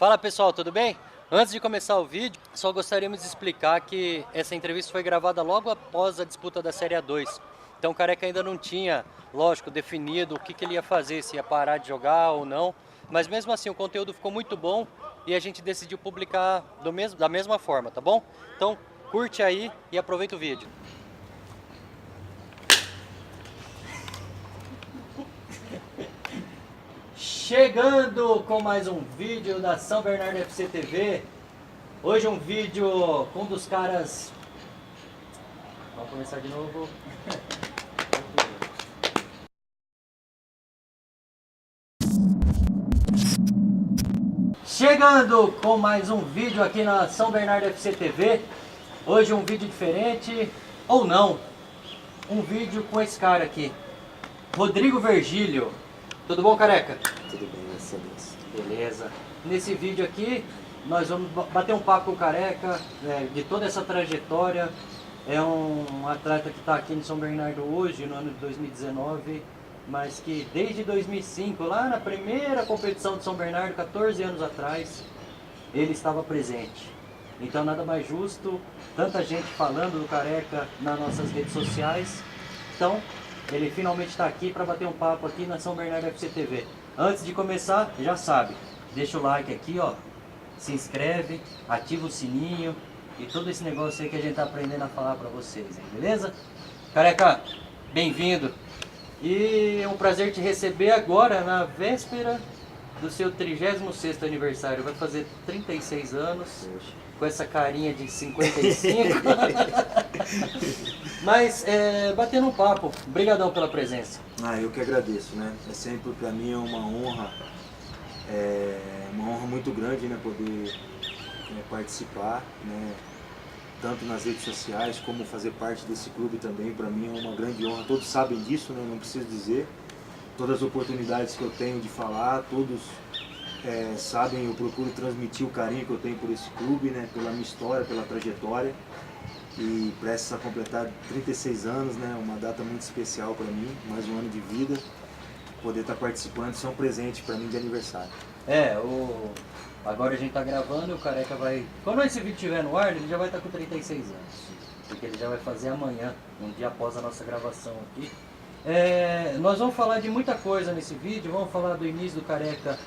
Fala pessoal, tudo bem? Antes de começar o vídeo, só gostaríamos de explicar que essa entrevista foi gravada logo após a disputa da Série A2. Então o Careca ainda não tinha, lógico, definido o que ele ia fazer, se ia parar de jogar ou não. Mas mesmo assim o conteúdo ficou muito bom e a gente decidiu publicar da mesma forma, tá bom? Então curte aí e aproveita o vídeo. Chegando com mais um vídeo da São Bernardo FC TV. Hoje um vídeo com um dos caras... Vamos começar de novo. Chegando com mais um vídeo aqui na São Bernardo FC TV. Hoje um vídeo diferente, ou não. Um vídeo com esse cara aqui, Rodrigo Vergílio. Tudo bom, Careca? Tudo bem, graças a Deus. Beleza. Nesse vídeo aqui, nós vamos bater um papo com o Careca, de toda essa trajetória. É um atleta que está aqui em São Bernardo hoje, no ano de 2019, mas que desde 2005, lá na primeira competição de São Bernardo, 14 anos atrás, ele estava presente. Então nada mais justo, tanta gente falando do Careca nas nossas redes sociais. Então, ele finalmente está aqui para bater um papo aqui na São Bernardo FC TV. Antes de começar, já sabe, deixa o like aqui, ó, se inscreve, ativa o sininho e todo esse negócio aí que a gente tá aprendendo a falar para vocês, hein, beleza? Careca, bem-vindo. E é um prazer te receber agora, na véspera do seu 36º aniversário. Vai fazer 36 anos, com essa carinha de 55. Mas, batendo um papo, brigadão pela presença. Eu que agradeço, né? É sempre, pra mim, é uma honra muito grande, né? Poder participar, né? Tanto nas redes sociais, como fazer parte desse clube também, pra mim é uma grande honra. Todos sabem disso, né? Não preciso dizer. Todas as oportunidades que eu tenho de falar, todos sabem, eu procuro transmitir o carinho que eu tenho por esse clube, né? Pela minha história, pela trajetória. E prestes a completar 36 anos, né? Uma data muito especial para mim, mais um ano de vida. Poder estar participando, isso é um presente para mim de aniversário. Agora a gente tá gravando e o Careca vai... Quando esse vídeo estiver no ar, ele já vai estar com 36 anos. Porque ele já vai fazer amanhã, um dia após a nossa gravação aqui. Nós vamos falar de muita coisa nesse vídeo, vamos falar do início do Careca,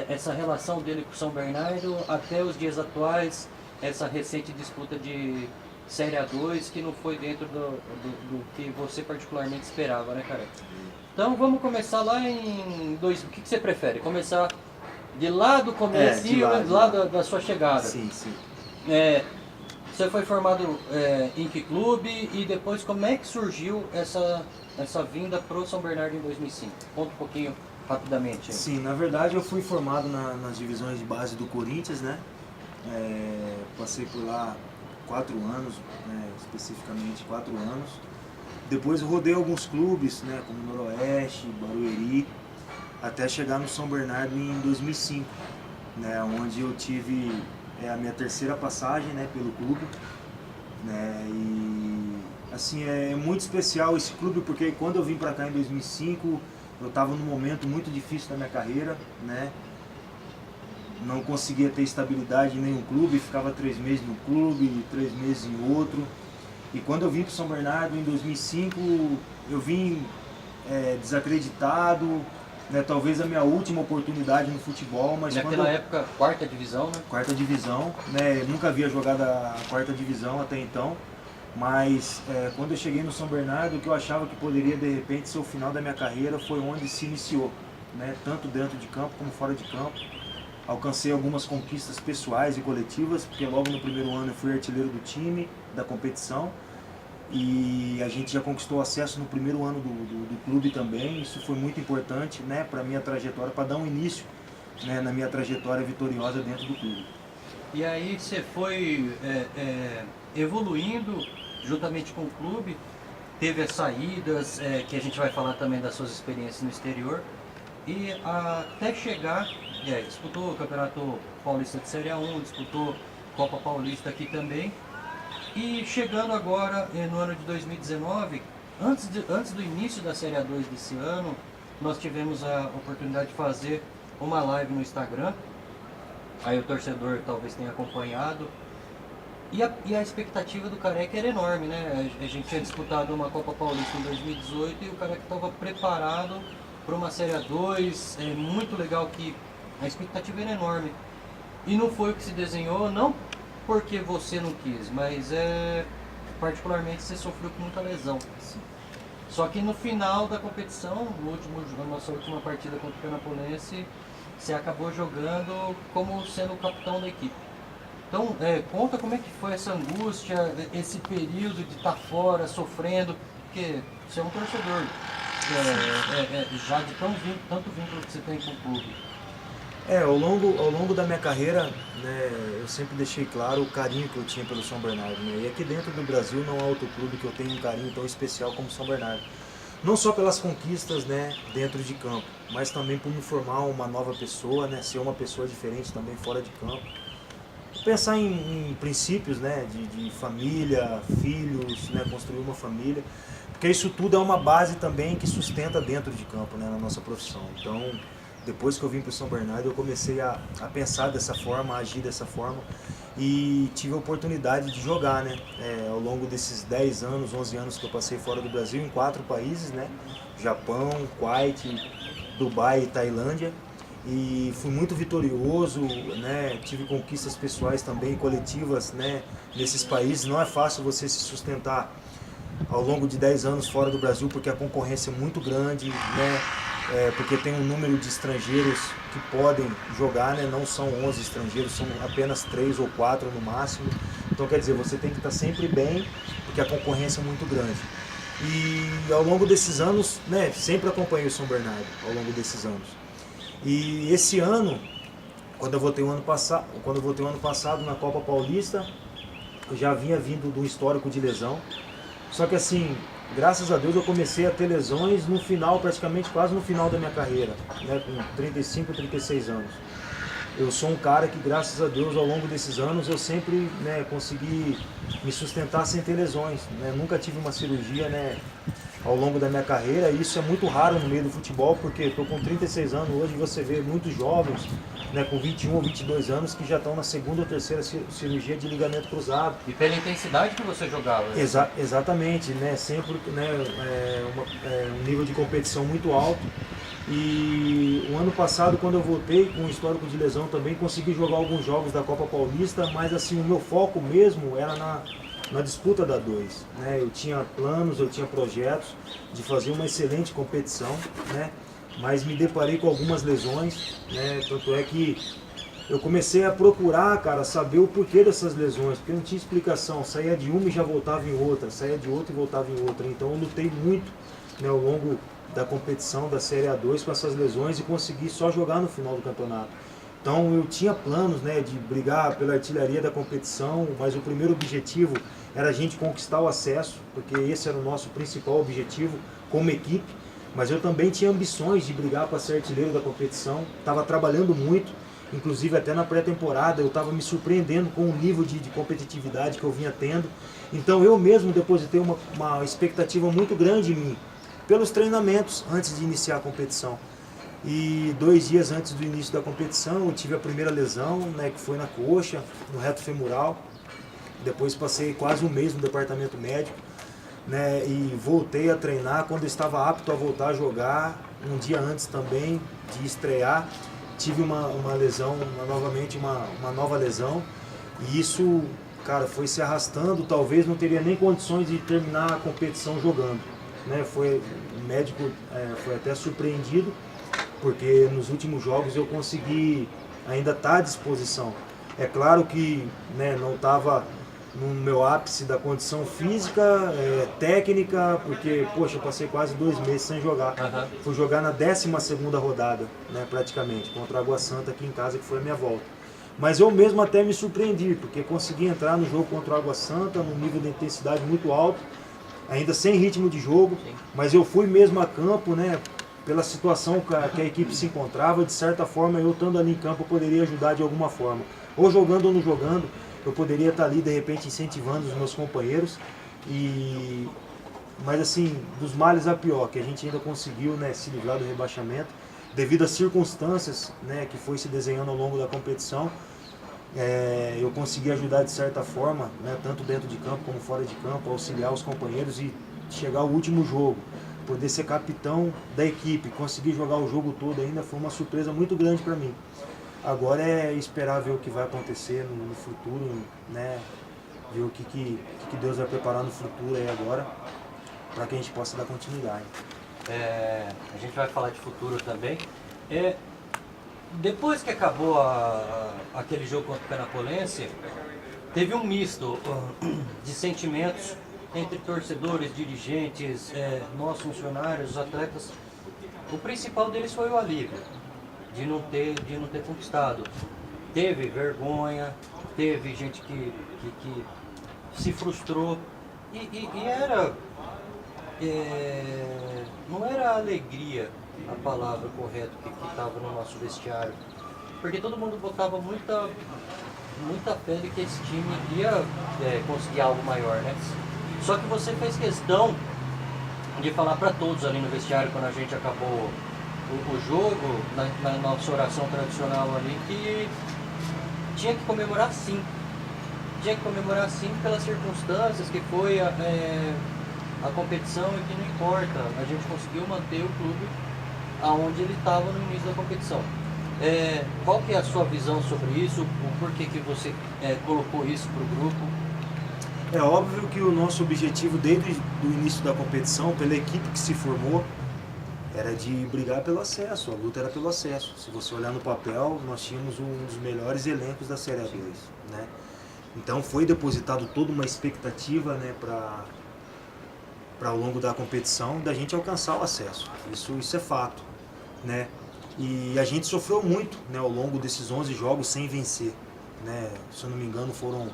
essa relação dele com São Bernardo, até os dias atuais, essa recente disputa de Série A2, que não foi dentro do que você particularmente esperava, né, Careca? Então vamos começar lá em... O que você prefere? Começar de lá do comecinho, lá da sua chegada? Sim, sim. Você foi formado em que clube e depois como é que surgiu essa vinda pro São Bernardo em 2005? Conta um pouquinho rapidamente aí. Sim, na verdade eu fui formado nas divisões de base do Corinthians, né? Passei por lá 4 anos, né? Especificamente 4 anos. Depois eu rodei alguns clubes, né? Como Noroeste, Barueri, até chegar no São Bernardo em 2005, né? Onde eu tive a minha terceira passagem, né? Pelo clube, né? E assim, é muito especial esse clube porque quando eu vim para cá em 2005 eu estava num momento muito difícil da minha carreira, né? Não conseguia ter estabilidade em nenhum clube, ficava 3 meses no clube, 3 meses em outro. E quando eu vim para São Bernardo em 2005, eu vim desacreditado, né? Talvez a minha última oportunidade no futebol, mas naquela época, 4ª divisão, né? 4ª divisão, né? Eu nunca havia jogado a 4ª divisão até então, mas quando eu cheguei no São Bernardo, o que eu achava que poderia de repente ser o final da minha carreira foi onde se iniciou, né? Tanto dentro de campo como fora de campo. Alcancei algumas conquistas pessoais e coletivas, porque logo no primeiro ano eu fui artilheiro do time, da competição, e a gente já conquistou acesso no primeiro ano do clube também. Isso foi muito importante, né, para a minha trajetória, para dar um início, né, na minha trajetória vitoriosa dentro do clube. E aí você foi evoluindo juntamente com o clube, teve as saídas, que a gente vai falar também das suas experiências no exterior, e até chegar... disputou o Campeonato Paulista de Série A1, disputou Copa Paulista aqui também. E chegando agora no ano de 2019, antes do início da Série A2 desse ano, nós tivemos a oportunidade de fazer uma live no Instagram aí o torcedor talvez tenha acompanhado. E a expectativa do Careca era enorme, né? A gente tinha disputado uma Copa Paulista em 2018 e o Careca estava preparado para uma Série A2. É muito legal que a expectativa era enorme. E não foi o que se desenhou, não porque você não quis, mas particularmente você sofreu com muita lesão. Só que no final da competição, na nossa última partida contra o Penapolense, você acabou jogando como sendo o capitão da equipe. Então, conta como é que foi essa angústia, esse período de estar fora, sofrendo, porque você é um torcedor já de tanto vínculo que você tem com o clube. Ao longo da minha carreira, né, eu sempre deixei claro o carinho que eu tinha pelo São Bernardo. Né? E aqui dentro do Brasil não há outro clube que eu tenha um carinho tão especial como o São Bernardo. Não só pelas conquistas, né, dentro de campo, mas também por me formar uma nova pessoa, né, ser uma pessoa diferente também fora de campo. Pensar em princípios, né, de família, filhos, né, construir uma família, porque isso tudo é uma base também que sustenta dentro de campo, né, na nossa profissão. Então, depois que eu vim para o São Bernardo, eu comecei a pensar dessa forma, a agir dessa forma e tive a oportunidade de jogar, né, ao longo desses 10 anos, 11 anos que eu passei fora do Brasil, em 4 países, né, Japão, Kuwait, Dubai e Tailândia. E fui muito vitorioso, né? Tive conquistas pessoais também, coletivas, né? Nesses países. Não é fácil você se sustentar ao longo de 10 anos fora do Brasil, porque a concorrência é muito grande, né? Porque tem um número de estrangeiros que podem jogar, né? Não são 11 estrangeiros, são apenas 3 ou 4 no máximo. Então, quer dizer, você tem que estar sempre bem, porque a concorrência é muito grande. E ao longo desses anos, né? Sempre acompanhei o São Bernardo, ao longo desses anos. E esse ano, quando eu voltei o ano passado na Copa Paulista, eu já vinha vindo de um histórico de lesão. Só que assim, graças a Deus eu comecei a ter lesões no final, praticamente quase no final da minha carreira, né, com 35, 36 anos. Eu sou um cara que, graças a Deus, ao longo desses anos, eu sempre, né, consegui me sustentar sem ter lesões. Né? Nunca tive uma cirurgia, né, ao longo da minha carreira, e isso é muito raro no meio do futebol, porque estou com 36 anos, hoje você vê muitos jovens, né, com 21 ou 22 anos que já estão na segunda ou terceira cirurgia de ligamento cruzado. E pela intensidade que você jogava. Exatamente, né, sempre, né, um nível de competição muito alto. E o ano passado, quando eu voltei com um histórico de lesão também, consegui jogar alguns jogos da Copa Paulista, mas assim, o meu foco mesmo era na disputa da 2, né? Eu tinha planos, eu tinha projetos de fazer uma excelente competição, né? Mas me deparei com algumas lesões, né? Tanto é que eu comecei a procurar, cara, saber o porquê dessas lesões, porque não tinha explicação. Saía de uma e já voltava em outra, saía de outra e voltava em outra. Então eu lutei muito, né, ao longo da competição da Série A2 com essas lesões e consegui só jogar no final do campeonato. Então eu tinha planos, né, de brigar pela artilharia da competição, mas o primeiro objetivo era a gente conquistar o acesso, porque esse era o nosso principal objetivo como equipe, mas eu também tinha ambições de brigar para ser artilheiro da competição, estava trabalhando muito, inclusive até na pré-temporada eu estava me surpreendendo com o nível de competitividade que eu vinha tendo, então eu mesmo depositei uma expectativa muito grande em mim, pelos treinamentos antes de iniciar a competição. E 2 dias antes do início da competição eu tive a primeira lesão, né, que foi na coxa, no reto femoral. Depois passei quase um mês no departamento médico, né, e voltei a treinar quando eu estava apto a voltar a jogar. Um dia antes também de estrear, tive uma lesão, novamente uma nova lesão. E isso, cara, foi se arrastando, talvez não teria nem condições de terminar a competição jogando. Né, o médico foi até surpreendido, porque nos últimos jogos eu consegui ainda estar à disposição. É claro que, né, não estava no meu ápice da condição física, técnica, porque, poxa, eu passei quase 2 meses sem jogar. Uhum. Fui jogar na 12ª rodada, né, praticamente, contra a Água Santa aqui em casa, que foi a minha volta. Mas eu mesmo até me surpreendi, porque consegui entrar no jogo contra a Água Santa num nível de intensidade muito alto, ainda sem ritmo de jogo, mas eu fui mesmo a campo, né, pela situação que a equipe se encontrava. De certa forma, eu estando ali em campo, eu poderia ajudar de alguma forma. Ou jogando ou não jogando, eu poderia estar ali, de repente, incentivando os meus companheiros. Mas assim, dos males a pior, que a gente ainda conseguiu, né, se livrar do rebaixamento, devido às circunstâncias, né, que foi se desenhando ao longo da competição. eu consegui ajudar de certa forma, né, tanto dentro de campo como fora de campo, auxiliar os companheiros e chegar ao último jogo, poder ser capitão da equipe, conseguir jogar o jogo todo ainda foi uma surpresa muito grande para mim. Agora é esperar ver o que vai acontecer no futuro, né, ver o que Deus vai preparar no futuro aí agora, para que a gente possa dar continuidade. A gente vai falar de futuro também. Depois que acabou aquele jogo contra o Penapolense, teve um misto de sentimentos entre torcedores, dirigentes, nós funcionários, os atletas. O principal deles foi o alívio de não ter conquistado. Teve vergonha, teve gente que se frustrou e não era alegria a palavra correta que estava no nosso vestiário, porque todo mundo botava muita fé de que esse time ia conseguir algo maior, né? Só que você fez questão de falar para todos ali no vestiário, quando a gente acabou o jogo, na nossa oração tradicional ali, que tinha que comemorar sim. Tinha que comemorar sim pelas circunstâncias que foi a competição e que não importa. A gente conseguiu manter o clube aonde ele estava no início da competição. Qual que é a sua visão sobre isso? O porquê que você colocou isso para o grupo? É óbvio que o nosso objetivo desde o início da competição, pela equipe que se formou, era de brigar pelo acesso, a luta era pelo acesso. Se você olhar no papel, nós tínhamos um dos melhores elencos da Série A2, né? Então foi depositado toda uma expectativa, né, para ao longo da competição da gente alcançar o acesso. Isso é fato, né? E a gente sofreu muito, né, ao longo desses 11 jogos sem vencer, né? Se eu não me engano foram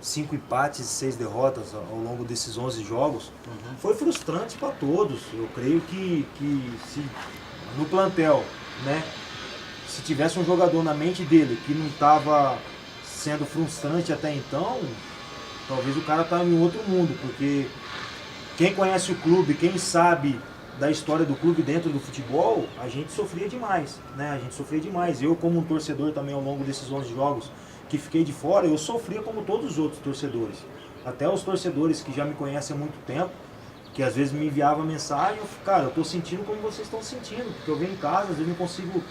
5 empates e 6 derrotas ao longo desses 11 jogos. Foi frustrante para todos. Eu creio que se no plantel, né, se tivesse um jogador na mente dele que não estava sendo frustrante até então, talvez o cara estava em outro mundo, porque quem conhece o clube, quem sabe da história do clube dentro do futebol, a gente sofria demais, né? A gente sofria demais. Eu, como um torcedor também ao longo desses 11 jogos que fiquei de fora, eu sofria como todos os outros torcedores. Até os torcedores que já me conhecem há muito tempo, que às vezes me enviavam mensagem, cara, eu tô sentindo como vocês estão sentindo, porque eu venho em casa, às vezes não consigo,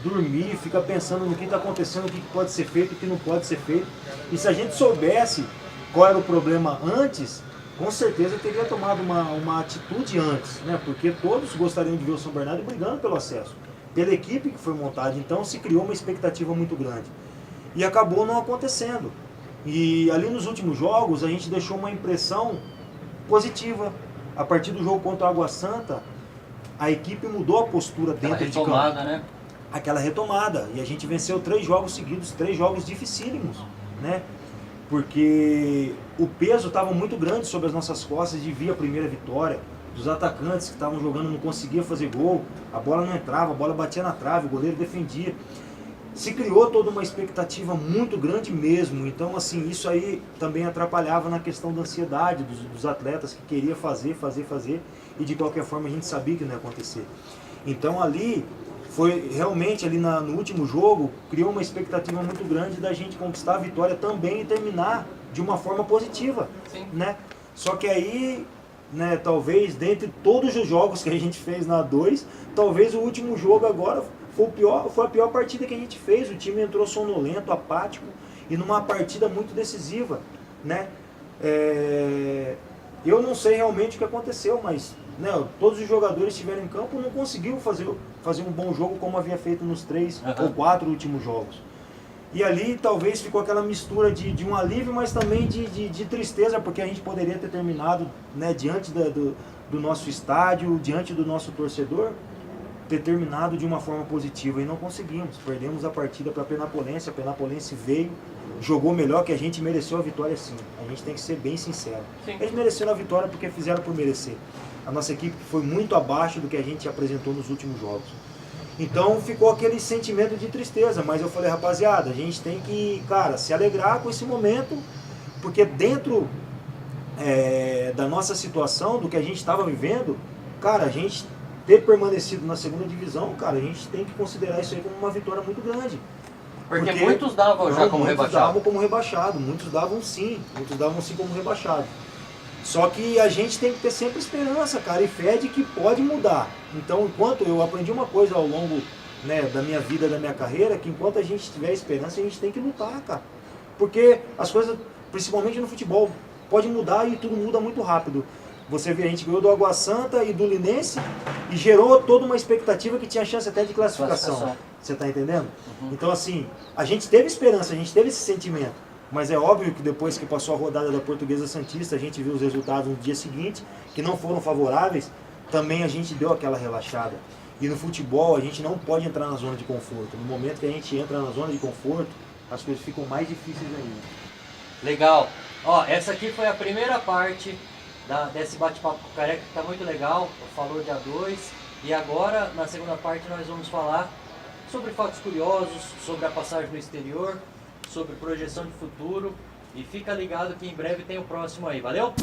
dormir, fica pensando no que está acontecendo, o que pode ser feito, o que não pode ser feito. E se a gente soubesse qual era o problema antes, com certeza teria tomado uma atitude antes, né? Porque todos gostariam de ver o São Bernardo brigando pelo acesso, pela equipe que foi montada, então se criou uma expectativa muito grande. E acabou não acontecendo. E ali nos últimos jogos a gente deixou uma impressão positiva. A partir do jogo contra o Água Santa, a equipe mudou a postura dentro de campo. Né? Aquela retomada. E a gente venceu 3 jogos seguidos, 3 jogos dificílimos, né? Porque o peso estava muito grande sobre as nossas costas de vir a primeira vitória. Dos atacantes que estavam jogando não conseguiam fazer gol, a bola não entrava, a bola batia na trave, o goleiro defendia. Se criou toda uma expectativa muito grande mesmo, então assim, isso aí também atrapalhava na questão da ansiedade dos atletas que queria fazer, e de qualquer forma a gente sabia que não ia acontecer. Então ali, foi realmente ali no último jogo, criou uma expectativa muito grande da gente conquistar a vitória também e terminar de uma forma positiva, né? Só que aí, né, talvez dentre todos os jogos que a gente fez na A2, talvez o último jogo agora foi a pior partida que a gente fez. O time entrou sonolento, apático e numa partida muito decisiva, né? Eu não sei realmente o que aconteceu, mas, né, todos os jogadores que estiveram em campo não conseguiram fazer um bom jogo como havia feito nos 3 ou 4 últimos jogos. E ali talvez ficou aquela mistura de um alívio, mas também de tristeza, porque a gente poderia ter terminado, né, diante do nosso estádio, diante do nosso torcedor, ter terminado de uma forma positiva, e não conseguimos. Perdemos a partida para a Penapolense veio, jogou melhor que a gente, mereceu a vitória sim. A gente tem que ser bem sincero. Eles mereceram a vitória porque fizeram por merecer. A nossa equipe foi muito abaixo do que a gente apresentou nos últimos jogos. Então ficou aquele sentimento de tristeza, mas eu falei, rapaziada, a gente tem que, cara, se alegrar com esse momento, porque dentro da nossa situação, do que a gente estava vivendo, cara, a gente ter permanecido na segunda divisão, cara, a gente tem que considerar isso aí como uma vitória muito grande. Porque muitos davam já como rebaixado. Muitos davam como rebaixado, muitos davam sim como rebaixado. Só que a gente tem que ter sempre esperança, cara, e fé de que pode mudar. Então, enquanto eu aprendi uma coisa ao longo, né, da minha vida, da minha carreira, que enquanto a gente tiver esperança, a gente tem que lutar, cara. Porque as coisas, principalmente no futebol, pode mudar e tudo muda muito rápido. Você vê, a gente ganhou do Água Santa e do Linense e gerou toda uma expectativa que tinha chance até de classificação. Você está entendendo? Uhum. Então, assim, a gente teve esperança, a gente teve esse sentimento. Mas é óbvio que depois que passou a rodada da Portuguesa Santista, a gente viu os resultados no dia seguinte, que não foram favoráveis, também a gente deu aquela relaxada. E no futebol, a gente não pode entrar na zona de conforto. No momento que a gente entra na zona de conforto, as coisas ficam mais difíceis ainda. Legal. Ó, essa aqui foi a primeira parte desse bate-papo com o Careca, que tá muito legal. Falou de A2. E agora, na segunda parte, nós vamos falar sobre fatos curiosos, sobre a passagem no exterior, sobre projeção de futuro. E fica ligado que em breve tem o próximo aí. Valeu?